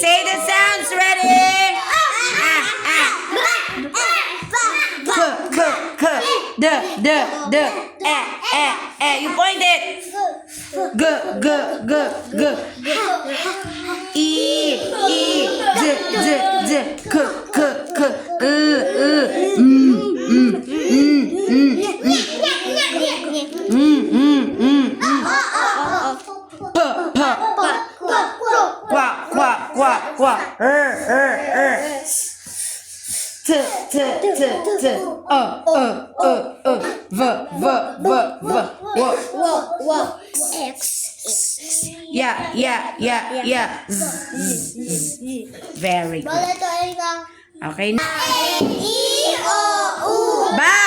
Say the sounds. Ready? D. You point it. G. E. D. K. Qua. T. V. Yeah. Z. Very good. Okay. Ba.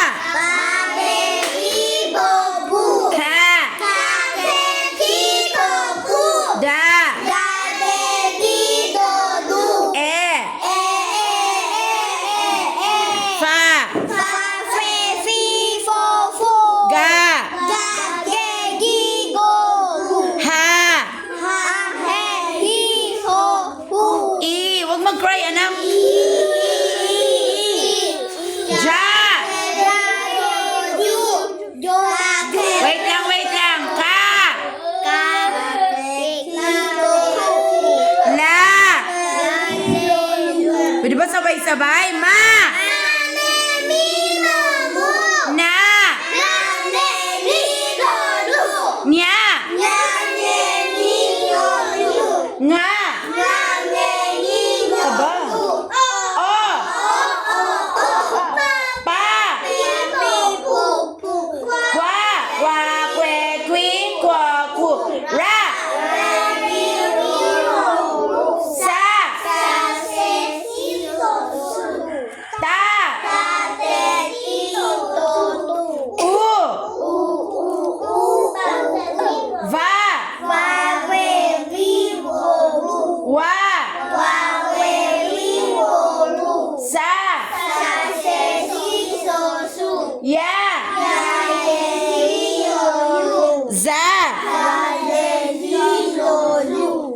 Mag-cry, anak. Ja. Wait lang. Ka. La. Pwede ba sabay-sabay? Ma. Na. Nya. Nga.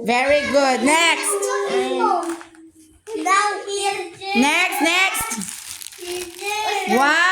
Very good. Next. Next. Wow.